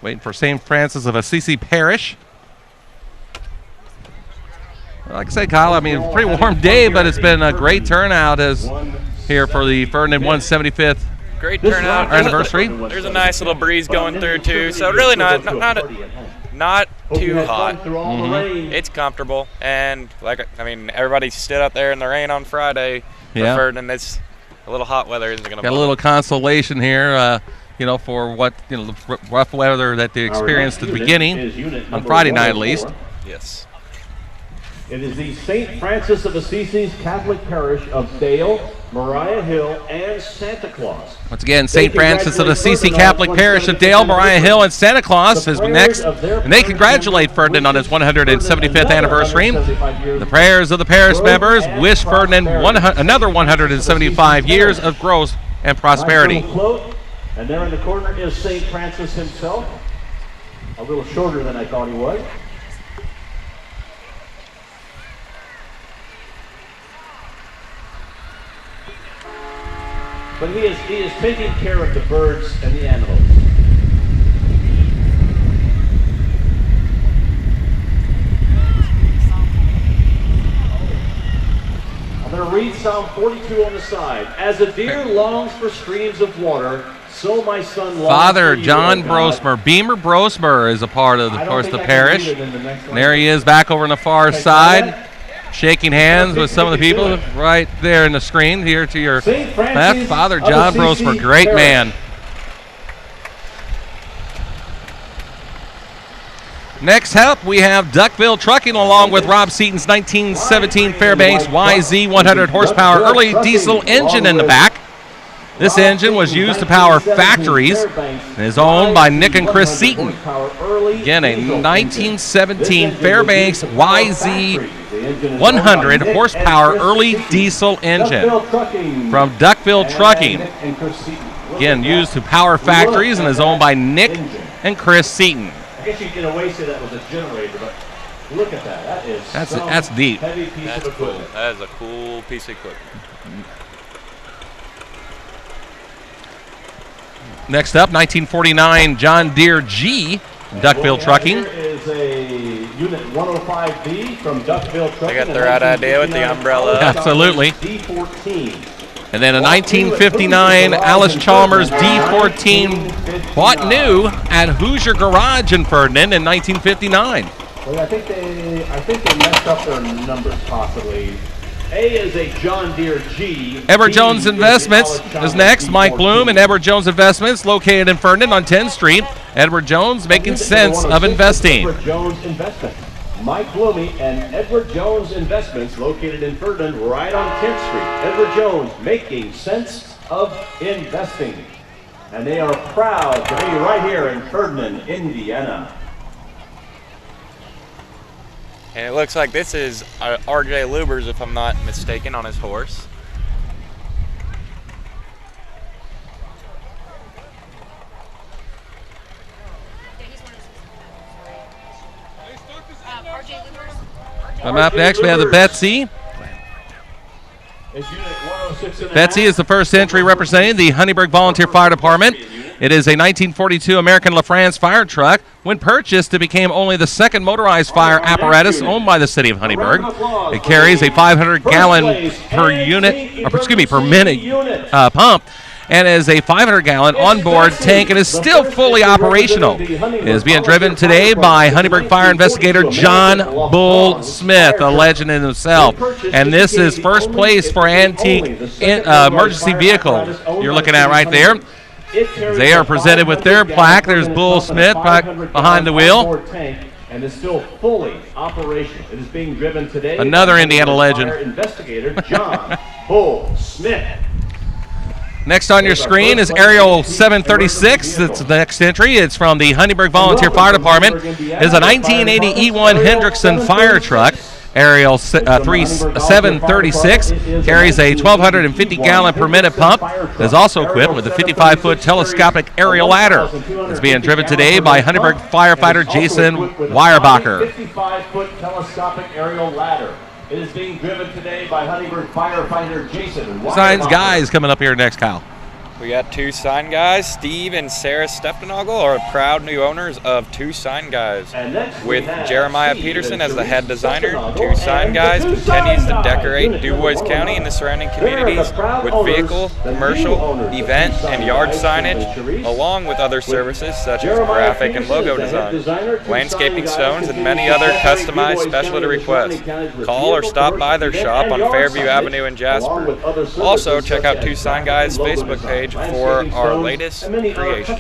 Waiting for St. Francis of Assisi Parish. Like I said, Kyle, I mean, pretty warm day, but it's been a great turnout here for the Ferdinand 175th great turnout. anniversary. There's a nice little breeze going through too, so really not too hot. It's comfortable, and everybody stood out there in the rain on Friday for Ferdinand. It's a little hot weather isn't going to. Got a little consolation here, for what the rough weather that they experienced at the beginning on Friday night, at least. Yes. It is the St. Francis of Assisi's Catholic Parish of Dale, Mariah Hill, and Santa Claus. Once again, St. Francis of Assisi Catholic Parish of Dale, Mariah Hill, and Santa Claus is next. And they congratulate Ferdinand on his 175th anniversary. The prayers of the parish members wish Ferdinand another 175 years of growth and prosperity. And there in the corner is St. Francis himself, a little shorter than I thought he was. But he is taking care of the birds and the animals. I'm going to read Psalm 42 on the side. As a deer longs for streams of water, so my son longs Father for you, John O God. Brosmer. Beamer Brosmer is a part of, the parish. And there he is back over on the far side, shaking hands with some of the people right there in the screen here to your left. Father John Brosmer, great man. Next up, we have Duckville Trucking along with Rob Seaton's 1917 Fairbanks YZ 100 horsepower early diesel engine in the back. This engine was used to power factories and is owned by Nick and Chris Seaton. Again, a 1917 Fairbanks YZ 100 horsepower early diesel engine from Duckville Trucking. Again, used to power factories and is owned by Nick and Chris Seaton. I guess you can always say that was a generator, but look at that. That's deep. Heavy piece of equipment. That is a cool piece of equipment. Next up, 1949 John Deere G, Duckville Trucking. Here is a Unit 105B from Duckville Trucking. They got the right idea with the umbrella. Absolutely. D14. And then a 1959 Alice Chalmers D14 bought new at Hoosier Garage in Ferdinand in 1959. Well, I think they messed up their numbers possibly. A is a John Deere G. Edward Jones Investments is next. Mike Bloom and Edward Jones Investments, located in Ferdinand on 10th Street. Edward Jones, making sense of investing. Edward Jones Investment. Mike Bloomy and Edward Jones Investments, located in Ferdinand, right on 10th Street. Edward Jones, making sense of investing. And they are proud to be right here in Ferdinand, Indiana. And it looks like this is R.J. Lubers, if I'm not mistaken, on his horse. Coming up next, we have the Betsy. Betsy is the first entry representing the Huntingburg Volunteer Fire Department. It is a 1942 American LaFrance fire truck. When purchased, it became only the second motorized fire apparatus owned by the city of Huntingburg. It carries a 500-gallon per minute pump, and is a 500-gallon onboard tank and is still fully operational. It is being driven today by Huntingburg Fire Investigator John Bull Smith, a legend in himself. And this is first place for antique emergency vehicle you're looking at right there. They are presented with their plaque. There's Bull Smith behind the wheel. And is still fully operational. It is being driven today. Another Indiana legend. Fire Investigator John Bull Smith. Next on your screen is Aerial 736. That's the next entry. It's from the Huntingburg Volunteer Fire Department. It is a 1980 E1 Hendrickson fire truck. Aerial 736 carries a 1,250-gallon per minute pump. It is also equipped with a 55-foot telescopic aerial ladder. It's being driven today by Huntingburg firefighter Jason Weyerbacher. 55-foot telescopic aerial ladder. It is being driven today by Huntingburg firefighter Jason Weyerbacher. Signs guys coming up here next, Kyle. We got Two Sign Guys. Steve and Sarah Steftenogel are proud new owners of Two Sign Guys. With Jeremiah Peterson as the head designer, Two Sign Guys continues to decorate DuBois County and the surrounding communities with vehicle, commercial, event, and yard signage, along with other services such as graphic and logo design, landscaping stones, and many other customized specialty requests. Call or stop by their shop on Fairview Avenue in Jasper. Also, check out Two Sign Guys' Facebook page for our latest creation.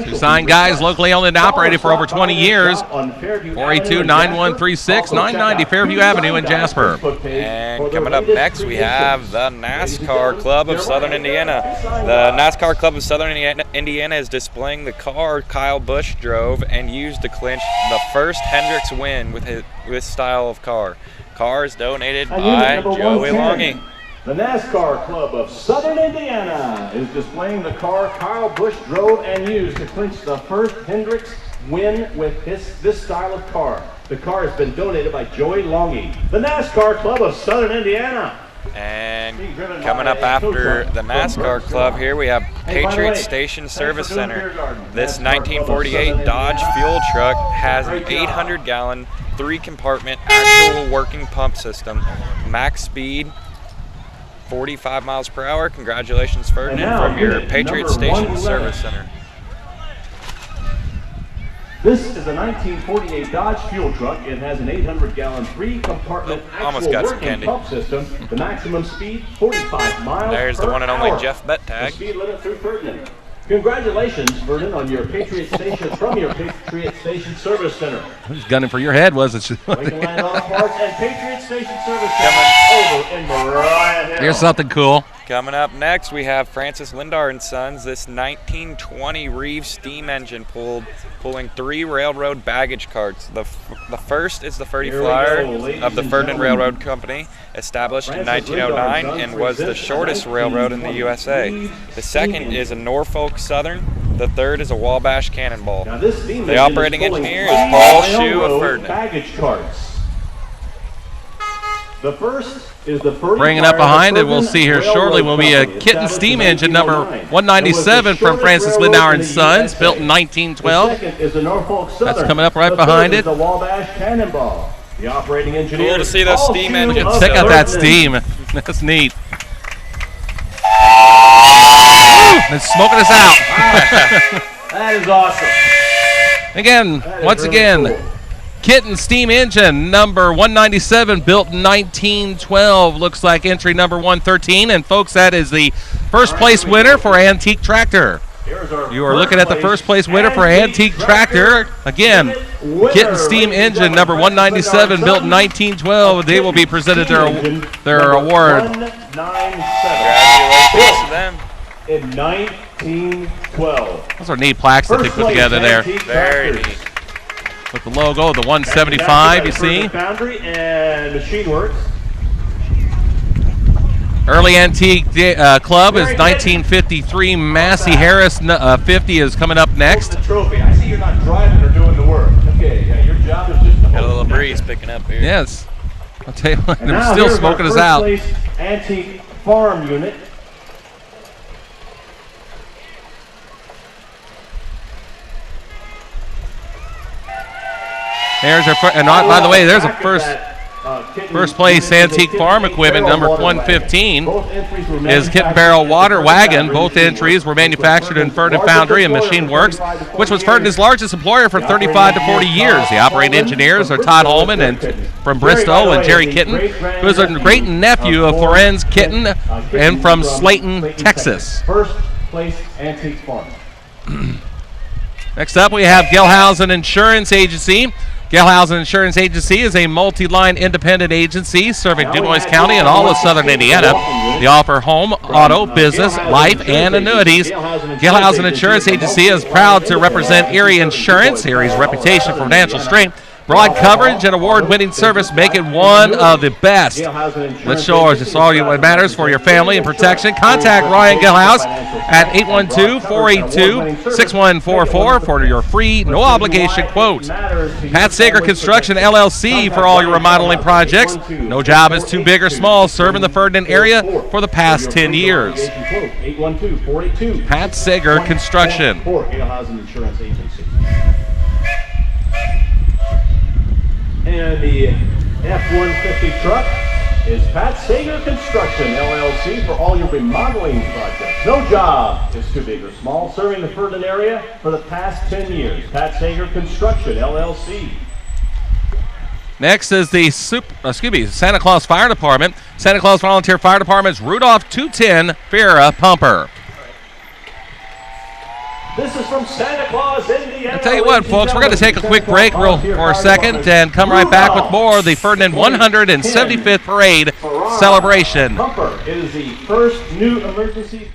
Two Sign Guys, locally owned and operated for over 20 years. 482-9136-990 Fairview Avenue in Jasper. And coming up next, we have the NASCAR Club of Southern Indiana. The NASCAR Club of Southern Indiana is displaying the car Kyle Busch drove and used to clinch the first Hendricks win with his style of car. Car is donated by Joey Longy. The NASCAR Club of Southern Indiana is displaying the car Kyle Busch drove and used to clinch the first Hendricks win with this style of car. The car has been donated by Joey Longy. The NASCAR Club of Southern Indiana. And coming up after the NASCAR Club here, we have Patriot Station Service Center. This 1948 Dodge fuel truck has an 800-gallon, 3-compartment actual working pump system, max speed 45 miles per hour. Congratulations, Ferdinand, from your Patriot Station Service Center. This is a 1948 Dodge fuel truck. It has an 800-gallon, 3-compartment actual working pump system. The maximum speed, 45 miles There's per the one and hour. only Jeff Bettag. The speed limit through Ferdinand. Congratulations, Ferdinand, on your Patriot Station from your Patriot Station Service Center. Who's gunning for your head, was it? Lincoln Land Auto Parts and Patriot Station Service Center over in Mariah Hill. Here's something cool. Coming up next, we have Francis Lindar and Sons. This 1920 Reeves steam engine pulling 3 railroad baggage carts. The first is the Ferdy Flyer of the Ferdinand Railroad Company, established in 1909 and was the shortest railroad in the USA. The second is a Norfolk Southern. The third is a Wabash Cannonball. The operating engineer is Paul Shue of Ferdinand. Baggage carts. The first is the Ferdy Bringing up behind it, we'll see here shortly, will be a Kitten steam engine number 197 from Francis Lindauer and Sons, built in 1912. The second is the Norfolk Southern. That's coming up right behind it. The Wabash Cannonball. The operating engineer. Cool to see those steam engines. Check out that steam. That's neat. It's smoking us out. That is awesome. Again, once again, cool. Kitten steam engine number 197, built in 1912. Looks like entry number 113. And folks, that is the first place winner for Antique Tractor. You are looking at the first place winner for Antique Tractor. Again, Kitten steam engine number 197, built in 1912. They will be presented their award. 197. Congratulations to them. In 1912. Those are neat plaques that they put together there. Very neat. With the logo, the 175, you see. Foundry and Machine Works. Early Antique Club is 1953. Massey Harris 50 is coming up next. The trophy. I see you're not driving or doing the work. Okay, yeah, your job is just to got a little breeze picking up here. Yes. I'll tell you what, they're still smoking us out. First place Antique Farm Unit. There's our and by the way, there's a first place Antique Farm Equipment number 115 is Kitten Barrel Water Wagon. Both entries were manufactured in Ferdinand Foundry and Machine Works, which was Ferdinand's largest employer for 35 to 40 years. The operating engineers are Todd Holman and from Bristol and Jerry Kitten, who is a great nephew of Lorenz Kitten and from Slayton, Texas. First place Antique Farm. Next up, we have Gelhausen Insurance Agency. Gelhausen Insurance Agency is a multi-line independent agency serving DuBois County and all of southern Indiana. They offer home, auto, business, life, and annuities. Gelhausen Insurance Agency is proud to represent Erie Insurance. Erie's reputation for financial strength Broad coverage and award-winning service make it one of the best. Let's show us all what matters for your family and protection. Contact Ryan Gilhouse at 812-482-6144 for your free, no-obligation quote. Pat Sager Construction, LLC for all your remodeling projects. No job is too big or small, serving the Ferdinand area for the past 10 years. Pat Sager Construction. And the F-150 truck is Pat Sager Construction, LLC for all your remodeling projects. No job is too big or small, serving the Ferdinand area for the past 10 years. Pat Sager Construction, LLC. Next is the Santa Claus Fire Department. Santa Claus Volunteer Fire Department's Rudolph 210 Farrah pumper. This is from Santa Claus, Indiana. I'll tell you what, folks, we're going to take a quick break for a second and come right back with more of the Ferdinand 175th Parade celebration. Pumper is the first new emergency vehicle.